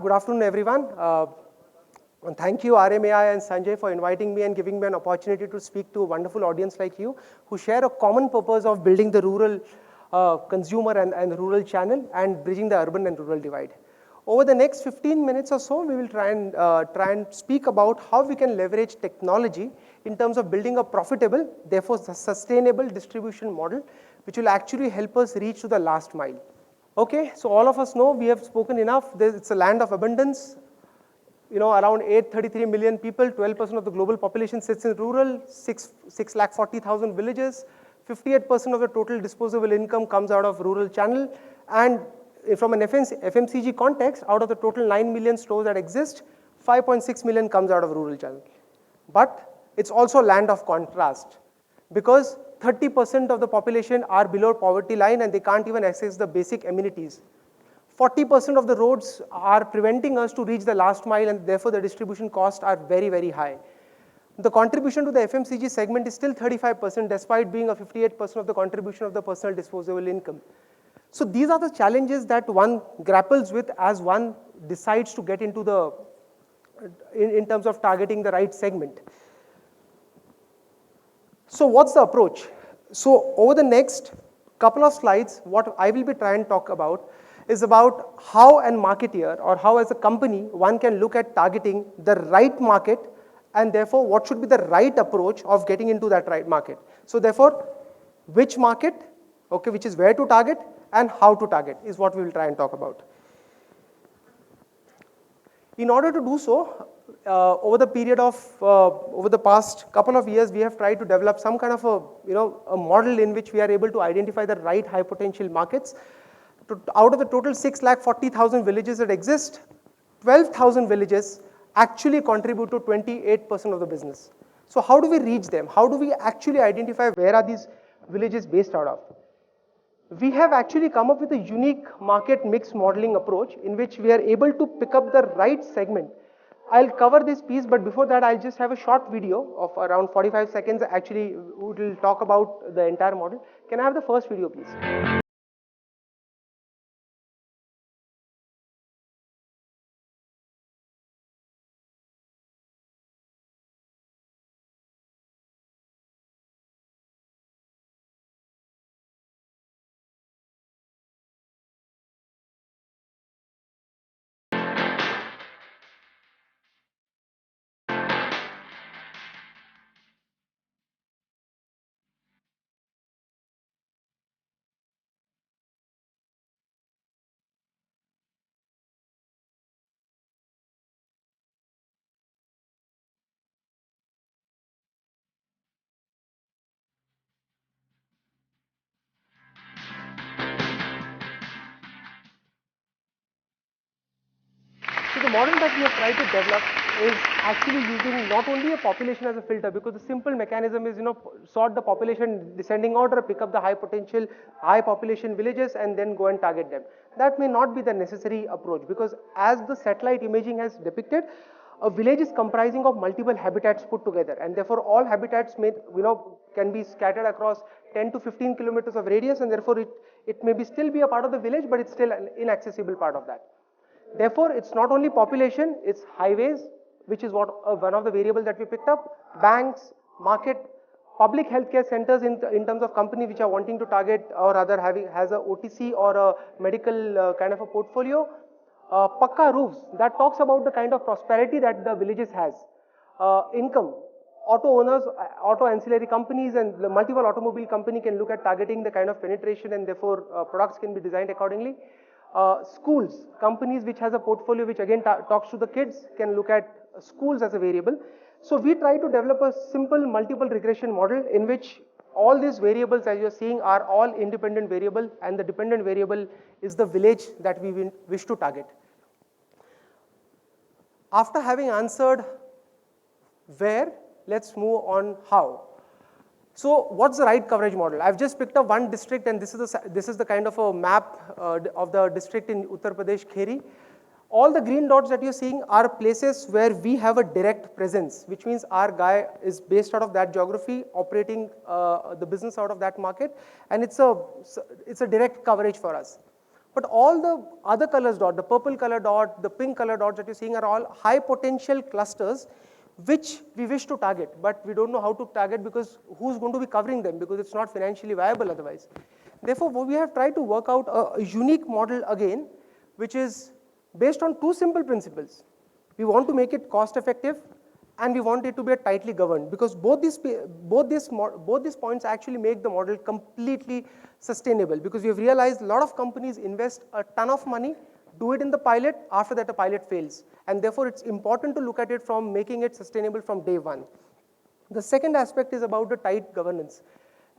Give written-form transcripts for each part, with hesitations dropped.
Good afternoon, everyone. And thank you, RMAI and Sanjay, for inviting me and giving me an opportunity to speak to a wonderful audience like you, who share a common purpose of building the rural consumer and rural channel and bridging the urban and rural divide. Over the next 15 minutes or so, we will try and speak about how we can leverage technology in terms of building a profitable, therefore sustainable distribution model, which will actually help us reach to the last mile. Okay, so all of us know, we have spoken enough. It's a land of abundance. You know, around 833 million people, 12% of the global population sits in rural, 640,000 villages, 58% of the total disposable income comes out of rural channel, and from an FMCG context, out of the total 9 million stores that exist, 5.6 million comes out of rural channel. But it's also land of contrast, because 30% of the population are below poverty line and they can't even access the basic amenities. 40% of the roads are preventing us to reach the last mile, and therefore the distribution costs are very, very high. The contribution to the FMCG segment is still 35%, despite being a 58% of the contribution of the personal disposable income. So these are the challenges that one grapples with as one decides to get into the, in terms of targeting the right segment. So what's the approach? So over the next couple of slides, what I will be trying to talk about is about how a marketeer or how as a company one can look at targeting the right market, and therefore what should be the right approach of getting into that right market. So therefore, which market, okay, which is where to target and how to target is what we will try and talk about. In order to do so, over the period of, over the past couple of years, we have tried to develop some kind of a model in which we are able to identify the right high potential markets. Out of the total 640,000 villages that exist, 12,000 villages actually contribute to 28% of the business. So how do we reach them? How do we actually identify where are these villages based out of? We have actually come up with a unique market mix modeling approach in which we are able to pick up the right segment. I'll cover this piece, but before that, I'll just have a short video of around 45 seconds. Actually, we'll talk about the entire model. Can I have the first video, please? So the model that we have tried to develop is actually using not only a population as a filter, because the simple mechanism is, sort the population descending order, pick up the high potential, high population villages and then go and target them. That may not be the necessary approach, because as the satellite imaging has depicted, a village is comprising of multiple habitats put together, and therefore all habitats may, can be scattered across 10 to 15 kilometers of radius, and therefore it may be still be a part of the village, but it's still an inaccessible part of that. Therefore, it's not only population, it's highways, which is what one of the variables that we picked up, banks, market, public healthcare centers in terms of company which are wanting to target or rather has a OTC or a medical kind of a portfolio, Pakka roofs, that talks about the kind of prosperity that the villages has, income, auto owners, auto ancillary companies and the multiple automobile company can look at targeting the kind of penetration, and therefore products can be designed accordingly. Schools, companies which has a portfolio which again talks to the kids can look at schools as a variable. So we try to develop a simple multiple regression model in which all these variables as you're seeing are all independent variable, and the dependent variable is the village that we wish to target. After having answered where, let's move on how. So what's the right coverage model? I've just picked up one district, and this is the kind of a map of the district in Uttar Pradesh, Kheri. All the green dots that you're seeing are places where we have a direct presence, which means our guy is based out of that geography, operating the business out of that market, and it's a direct coverage for us. But all the other colors dot, the purple color dot, the pink color dots that you're seeing are all high potential clusters which we wish to target, but we don't know how to target because who's going to be covering them, because it's not financially viable otherwise. Therefore, we have tried to work out a unique model again, which is based on two simple principles. We want to make it cost effective, and we want it to be tightly governed, because both these points actually make the model completely sustainable, because we have realized a lot of companies invest a ton of money, do it in the pilot, after that the pilot fails, and therefore it's important to look at it from making it sustainable from day one. The second aspect is about the tight governance.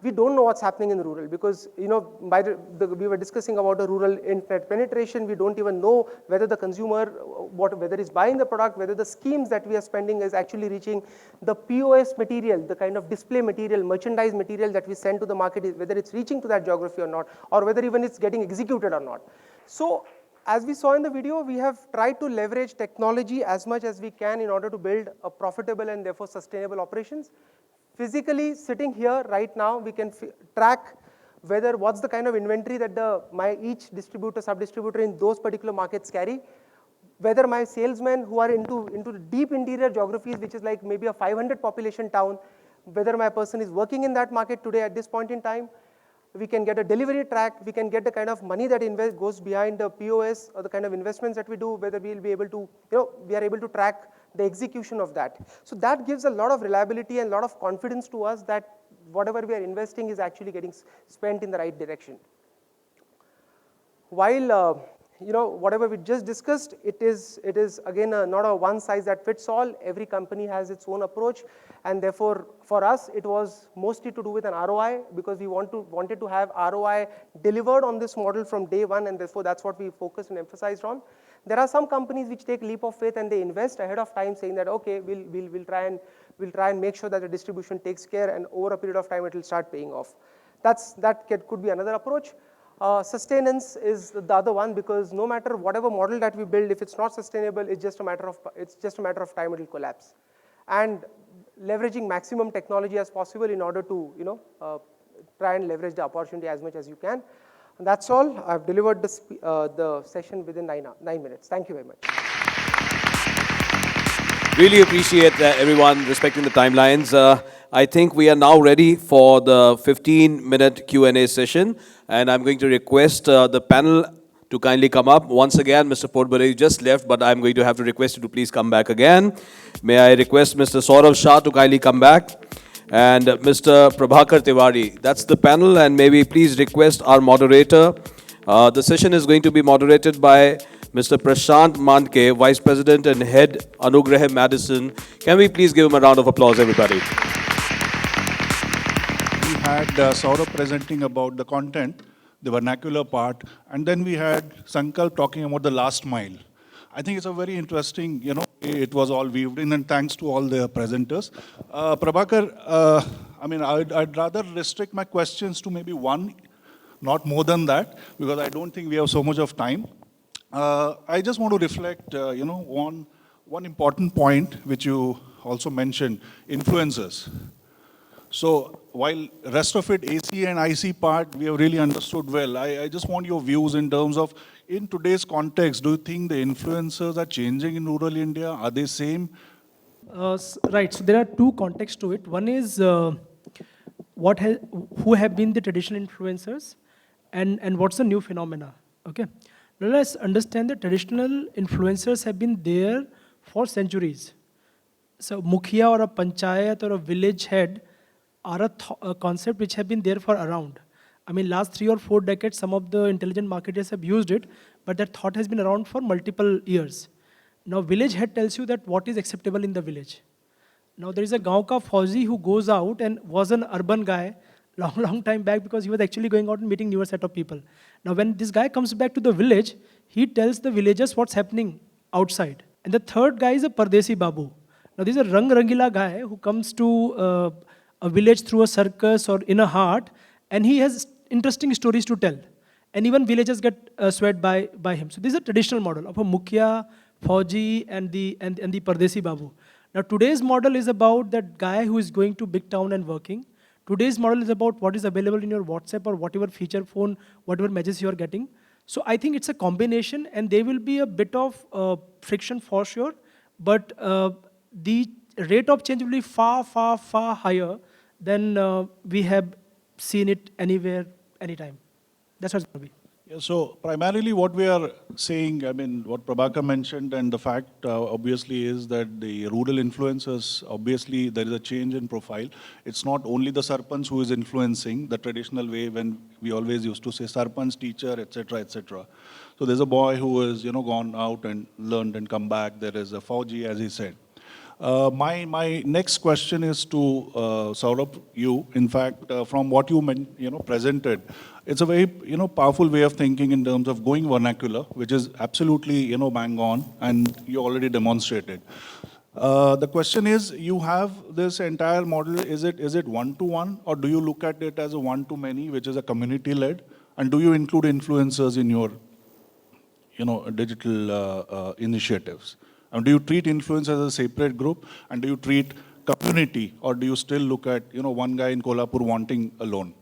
We don't know what's happening in rural, because we were discussing about the rural internet penetration. We don't even know whether the consumer, whether he's buying the product, whether the schemes that we are spending is actually reaching the POS material, the kind of display material, merchandise material that we send to the market, whether it's reaching to that geography or not, or whether even it's getting executed or not. So as we saw in the video, we have tried to leverage technology as much as we can in order to build a profitable and therefore sustainable operations. Physically sitting here right now, we can track whether what's the kind of inventory that each distributor, sub-distributor in those particular markets carry, whether my salesmen who are into deep interior geographies, which is like maybe a 500 population town, whether my person is working in that market today at this point in time. We can get a delivery track, we can get the kind of money that goes behind the POS or the kind of investments that we do, whether we'll be able to, we are able to track the execution of that. So that gives a lot of reliability and a lot of confidence to us that whatever we are investing is actually getting spent in the right direction. While whatever we just discussed, it is again not a one size that fits all. Every company has its own approach, and therefore for us it was mostly to do with an ROI, because we wanted to have ROI delivered on this model from day one, and therefore that's what we focused and emphasized on. There are some companies which take leap of faith and they invest ahead of time, saying that okay, we'll try and make sure that the distribution takes care, and over a period of time it will start paying off. That could be another approach. Sustenance is the other one, because no matter whatever model that we build, if it's not sustainable, it's just a matter of time it will collapse. And leveraging maximum technology as possible in order to try and leverage the opportunity as much as you can. And that's all. I've delivered the session within 9 minutes. Thank you very much. Really appreciate everyone respecting the timelines. I think we are now ready for the 15-minute Q&A session, and I'm going to request the panel to kindly come up. Once again, Mr. Potbare, you just left, but I'm going to have to request you to please come back again. May I request Mr. Saurav Shah to kindly come back, and Mr. Prabhakar Tiwari. That's the panel, and maybe please request our moderator. The session is going to be moderated by Mr. Prashant Mandke, Vice President and Head, Anugrah Madison. Can we please give him a round of applause, everybody? We had Saurabh presenting about the content, the vernacular part, and then we had Sankalp talking about the last mile. I think it's a very interesting, it was all weaved in, and thanks to all the presenters. Prabhakar, I'd rather restrict my questions to maybe one, not more than that, because I don't think we have so much of time. I just want to reflect, on one important point which you also mentioned, influencers. So while rest of it, AC and IC part, we have really understood well. I just want your views in terms of, in today's context, do you think the influencers are changing in rural India? Are they same? Right, so there are two contexts to it. One is who have been the traditional influencers, and what's the new phenomena, okay? Now let's understand that traditional influencers have been there for centuries. So Mukhya or a Panchayat or a village head are a concept which have been there for around. I mean, last 3 or 4 decades, some of the intelligent marketers have used it, but that thought has been around for multiple years. Now village head tells you that what is acceptable in the village. Now there is a Gaon ka Fauzi who goes out and was an urban guy long time back, because he was actually going out and meeting newer set of people. Now when this guy comes back to the village, he tells the villagers what's happening outside. And the third guy is a Pardesi Babu. Now this is a Rang Rangila guy who comes to a village through a circus or in a hart, and he has interesting stories to tell. And even villagers get swayed by him. So this is a traditional model of a Mukhya, Fauji, and the Pardesi Babu. Now today's model is about that guy who is going to big town and working. Today's model is about what is available in your WhatsApp or whatever feature phone, whatever messages you are getting. So I think it's a combination, and there will be a bit of friction for sure, but the rate of change will be far, far, far higher than we have seen it anywhere, anytime. That's what it's going to be. Yeah, so primarily what we are saying, I mean, what Prabhakar mentioned and the fact obviously is that the rural influencers, obviously there is a change in profile. It's not only the Sarpanch who is influencing the traditional way when we always used to say Sarpanch, teacher, etc., etc. So there's a boy who has, gone out and learned and come back. There is a Fauji, as he said. My next question is to Saurabh, you. In fact, from what you presented, it's a very powerful way of thinking in terms of going vernacular, which is absolutely bang on, and you already demonstrated. The question is, you have this entire model. Is it one-to-one, or do you look at it as a one-to-many, which is a community-led, and do you include influencers in your digital initiatives? And do you treat influencers as a separate group, and do you treat community, or do you still look at one guy in Kolhapur wanting a loan?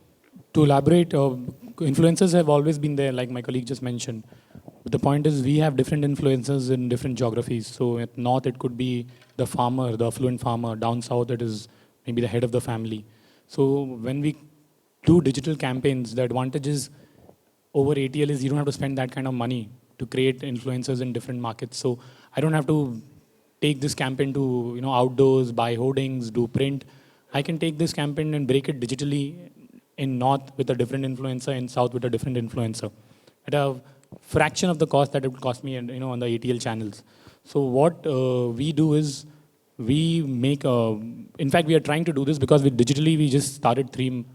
To elaborate, influencers have always been there, like my colleague just mentioned. But the point is, we have different influencers in different geographies. So at north, it could be the farmer, the affluent farmer. Down south, it is maybe the head of the family. So when we do digital campaigns, the advantage is over ATL is you don't have to spend that kind of money to create influencers in different markets. So I don't have to take this campaign to outdoors, buy hoardings, do print. I can take this campaign and break it digitally in north with a different influencer, in south with a different influencer, at a fraction of the cost that it would cost me, on the ATL channels. So what we do is we make in fact, we are trying to do this because digitally we just started 3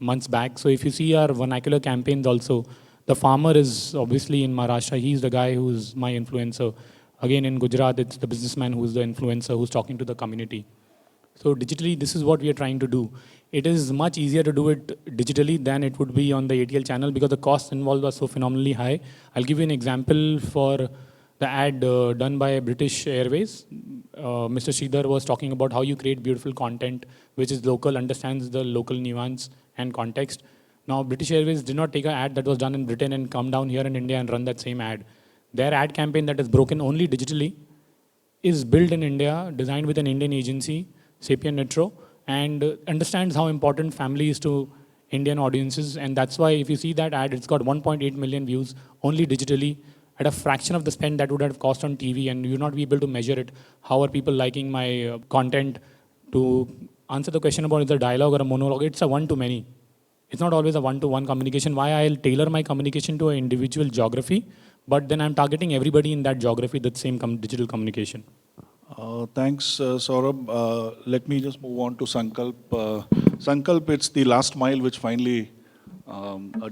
months back. So if you see our vernacular campaigns also, the farmer is obviously in Maharashtra. He's the guy who's my influencer. Again, in Gujarat, it's the businessman who's the influencer, who's talking to the community. So digitally, this is what we are trying to do. It is much easier to do it digitally than it would be on the ATL channel because the costs involved are so phenomenally high. I'll give you an example for the ad done by British Airways. Mr. Sridhar was talking about how you create beautiful content, which is local, understands the local nuance and context. Now, British Airways did not take an ad that was done in Britain and come down here in India and run that same ad. Their ad campaign that is broken only digitally is built in India, designed with an Indian agency, Sapien Nitro, and understands how important family is to Indian audiences. And that's why if you see that ad, it's got 1.8 million views only digitally at a fraction of the spend that would have cost on TV, and you'll not be able to measure it. How are people liking my content? To answer the question about is it a dialogue or a monologue, it's a one-to-many. It's not always a one-to-one communication. Why I'll tailor my communication to an individual geography, but then I'm targeting everybody in that geography, that same digital communication. Thanks, Saurabh. Let me just move on to Sankalp. Sankalp, it's the last mile which finally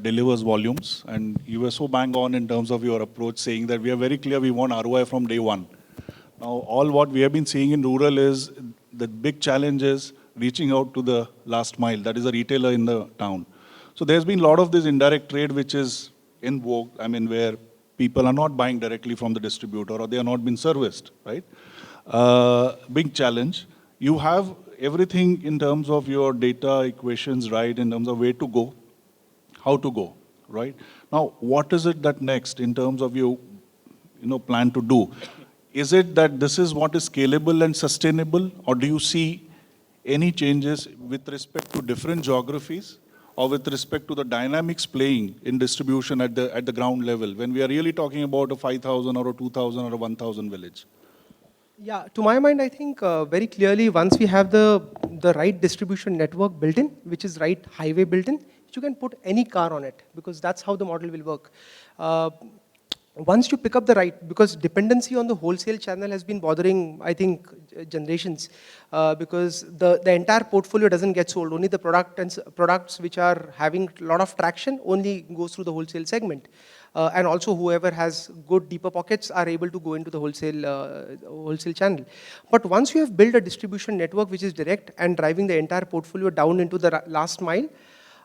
delivers volumes. And you were so bang on in terms of your approach, saying that we are very clear we want ROI from day one. Now, all what we have been seeing in rural is the big challenge is reaching out to the last mile, that is a retailer in the town. So there's been a lot of this indirect trade which is in vogue, I mean, where people are not buying directly from the distributor or they are not being serviced, right? Big challenge. You have everything in terms of your data equations, right, in terms of where to go, how to go, right? Now, what is it that next in terms of you plan to do? Is it that this is what is scalable and sustainable, or do you see any changes with respect to different geographies or with respect to the dynamics playing in distribution at the ground level when we are really talking about a 5,000 or a 2,000 or a 1,000 village? Yeah, to my mind, I think very clearly once we have the right distribution network built in, which is right highway built in, you can put any car on it because that's how the model will work. Once you pick up the right, because dependency on the wholesale channel has been bothering, I think, generations, because the entire portfolio doesn't get sold. Only the products which are having a lot of traction only goes through the wholesale segment. And also whoever has good deeper pockets are able to go into the wholesale channel. But once you have built a distribution network which is direct and driving the entire portfolio down into the last mile,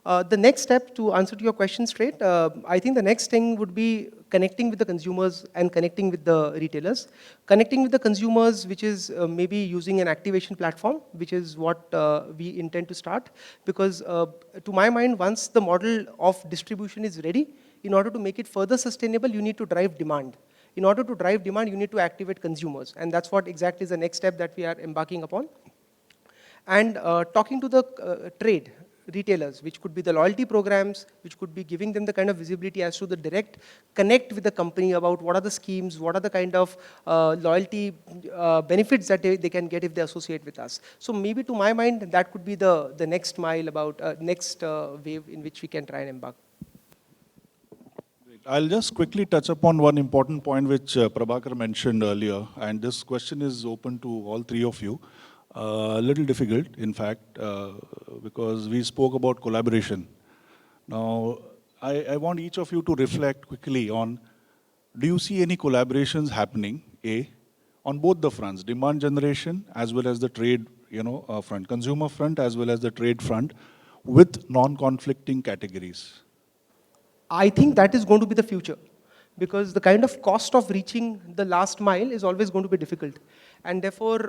the next step, to answer to your question straight, I think the next thing would be connecting with the consumers and connecting with the retailers. Connecting with the consumers, which is maybe using an activation platform, which is what we intend to start. Because to my mind, once the model of distribution is ready, in order to make it further sustainable, you need to drive demand. In order to drive demand, you need to activate consumers. And that's what exactly is the next step that we are embarking upon. And talking to the trade, retailers, which could be the loyalty programs, which could be giving them the kind of visibility as to the direct connect with the company about what are the schemes, what are the kind of loyalty benefits that they can get if they associate with us. So maybe to my mind, that could be the next mile about, next wave in which we can try and embark. I'll just quickly touch upon one important point which Prabhakar mentioned earlier, and this question is open to all three of you. A little difficult, in fact, because we spoke about collaboration. Now, I want each of you to reflect quickly on, do you see any collaborations happening, A, on both the fronts, demand generation as well as the trade front, consumer front as well as the trade front, with non-conflicting categories? I think that is going to be the future, because the kind of cost of reaching the last mile is always going to be difficult. And therefore,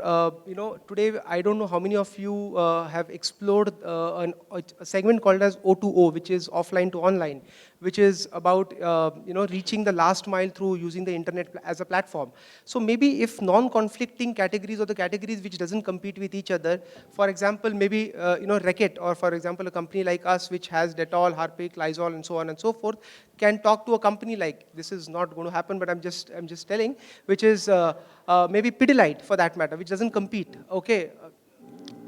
today, I don't know how many of you have explored a segment called as O2O, which is offline to online, which is about, reaching the last mile through using the internet as a platform. So maybe if non-conflicting categories or the categories which doesn't compete with each other, for example, maybe, Reckitt, or for example, a company like us, which has Dettol, Harpic, Lysol, and so on and so forth, can talk to a company like, this is not going to happen, but I'm just telling, which is maybe Pidilite, for that matter, which doesn't compete, okay?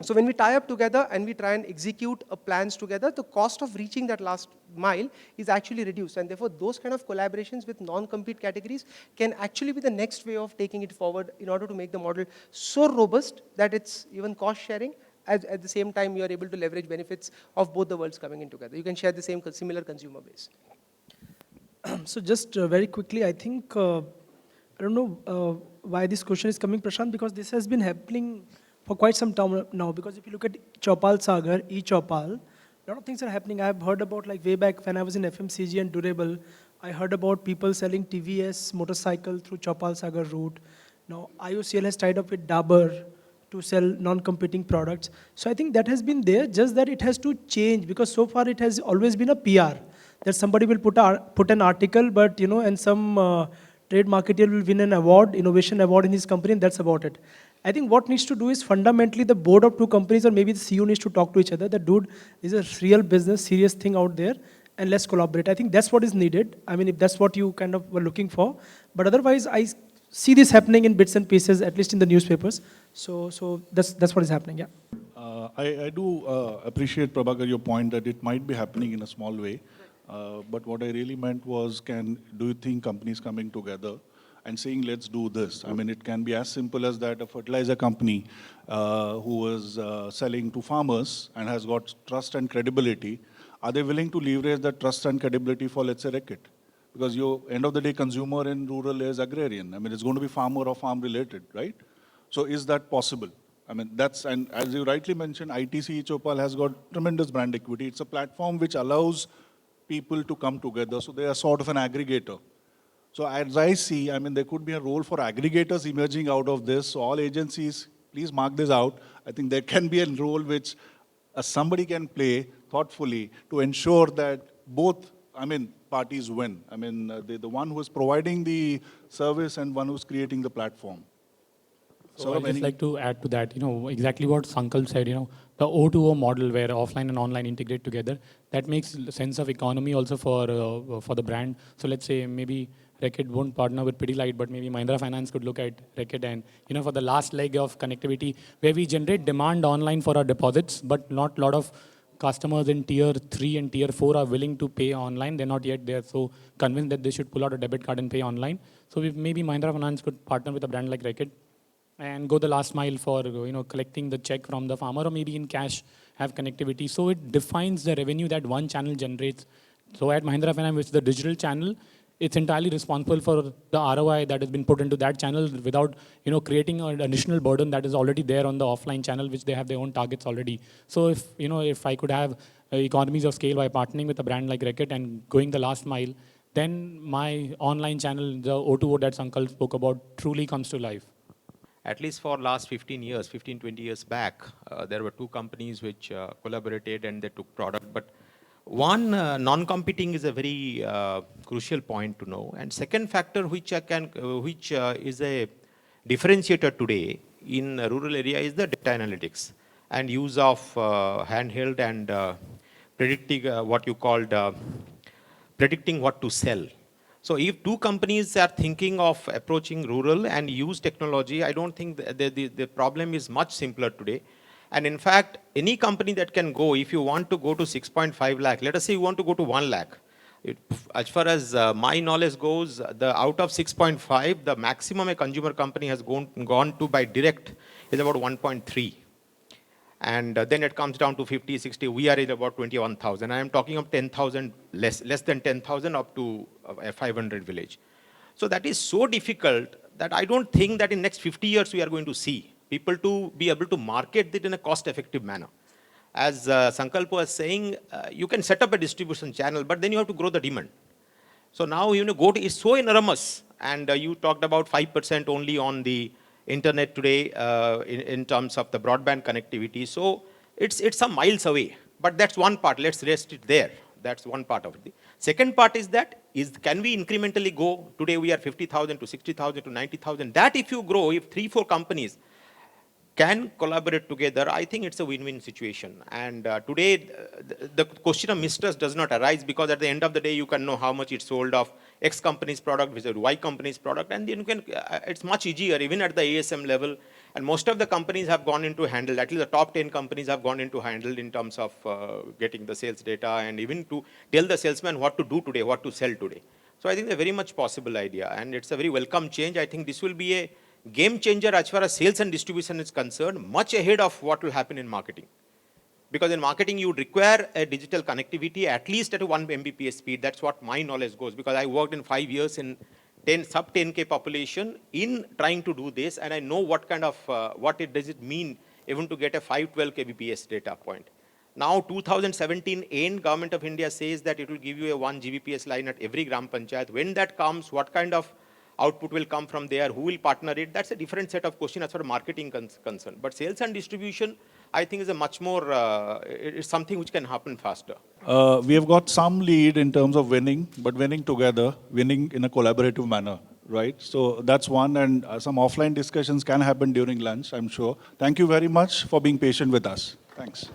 So when we tie up together and we try and execute plans together, the cost of reaching that last mile is actually reduced. And therefore, those kind of collaborations with non-compete categories can actually be the next way of taking it forward in order to make the model so robust that it's even cost sharing. At the same time, you are able to leverage benefits of both the worlds coming in together. You can share the same similar consumer base. So just very quickly, I think, I don't know why this question is coming, Prashant, because this has been happening for quite some time now. Because if you look at Chopal Sagar, e-Chopal, a lot of things are happening. I've heard about, like way back when I was in FMCG and Durable, I heard about people selling TVS motorcycle through Chopal Sagar route. Now IOCL has tied up with Dabur to sell non-competing products. So I think that has been there, just that it has to change, because so far it has always been a PR, that somebody will put an article, but and some trade marketer will win an award, innovation award in his company, and that's about it. I think what needs to do is fundamentally the board of two companies, or maybe the CEO needs to talk to each other, that dude, this is a real business, serious thing out there, and let's collaborate. I think that's what is needed. I mean, if that's what you kind of were looking for. But otherwise, I see this happening in bits and pieces, at least in the newspapers. So that's what is happening, yeah. I do appreciate, Prabhakar, your point that it might be happening in a small way. But what I really meant was, do you think companies coming together and saying, let's do this? I mean, it can be as simple as that a fertilizer company who was selling to farmers and has got trust and credibility, are they willing to leverage that trust and credibility for, let's say, Reckitt? Because your end of the day consumer in rural is agrarian. I mean, it's going to be farmer or farm related, right? So is that possible? I mean, and as you rightly mentioned, ITC Chopal has got tremendous brand equity. It's a platform which allows people to come together. So they are sort of an aggregator. So as I see, I mean, there could be a role for aggregators emerging out of this. So all agencies, please mark this out. I think there can be a role which somebody can play thoughtfully to ensure that both, parties win. I mean, the one who is providing the service and one who's creating the platform. So I'd just like to add to that, exactly what Sankalp said, the O2O model where offline and online integrate together, that makes sense of economy also for the brand. So let's say maybe Reckitt won't partner with Pidilite, but maybe Mahindra Finance could look at Reckitt and, for the last leg of connectivity, where we generate demand online for our deposits, but not a lot of customers in tier 3 and tier 4 are willing to pay online. They're not yet there, so convinced that they should pull out a debit card and pay online. So maybe Mahindra Finance could partner with a brand like Reckitt and go the last mile for collecting the check from the farmer, or maybe in cash have connectivity. So it defines the revenue that one channel generates. So at Mahindra Finance, which is the digital channel, it's entirely responsible for the ROI that has been put into that channel without creating an additional burden that is already there on the offline channel, which they have their own targets already. So if I could have economies of scale by partnering with a brand like Reckitt and going the last mile, then my online channel, the O2O that Sankalp spoke about, truly comes to life. At least for last 15 years, 15, 20 years back, there were two companies which collaborated and they took product. But One, non-competing is a very crucial point to know. And second factor which is a differentiator today in a rural area is the data analytics and use of handheld and predicting what you called predicting what to sell. So if two companies are thinking of approaching rural and use technology, I don't think the problem is much simpler today. And in fact, any company that can go, if you want to go to 6.5 lakh, let us say you want to go to 1 lakh. As far as my knowledge goes, the out of 6.5, the maximum a consumer company has gone to by direct is about 1.3. And then it comes down to 50, 60. We are at about 21,000. I am talking of 10,000, less than 10,000 up to a 500 village. So that is so difficult that I don't think that in next 50 years we are going to see people to be able to market it in a cost-effective manner. As Sankalp was saying, you can set up a distribution channel, but then you have to grow the demand. So now, is so enormous, and you talked about 5% only on the internet today in terms of the broadband connectivity. So it's some miles away, but that's one part. Let's rest it there. That's one part of it. Second part is that can we incrementally go? Today we are 50,000 to 60,000 to 90,000. That if you grow, if 3-4 companies can collaborate together, I think it's a win-win situation. And today, the question of mistrust does not arise because at the end of the day, you can know how much it's sold of X company's product versus Y company's product, and then you can. It's much easier even at the ASM level. And most of the companies have gone into handle. At least the top 10 companies have gone into handle in terms of getting the sales data and even to tell the salesman what to do today, what to sell today. So I think it's a very much possible idea, and it's a very welcome change. I think this will be a game changer as far as sales and distribution is concerned, much ahead of what will happen in marketing. Because in marketing, you would require a digital connectivity at least at a 1 Mbps speed. That's what my knowledge goes, because I worked in 5 years in sub 10K population in trying to do this, and I know what kind of, does it mean even to get a 512 kbps data point. Now 2017 end, Government of India says that it will give you a 1 Gbps line at every Gram Panchayat. When that comes, what kind of output will come from there, who will partner it? That's a different set of questions as far as marketing concerned. But sales and distribution, I think, is a much more, it's something which can happen faster. We have got some lead in terms of winning, but winning together, winning in a collaborative manner, right? So that's one, and some offline discussions can happen during lunch, I'm sure. Thank you very much for being patient with us. Thanks.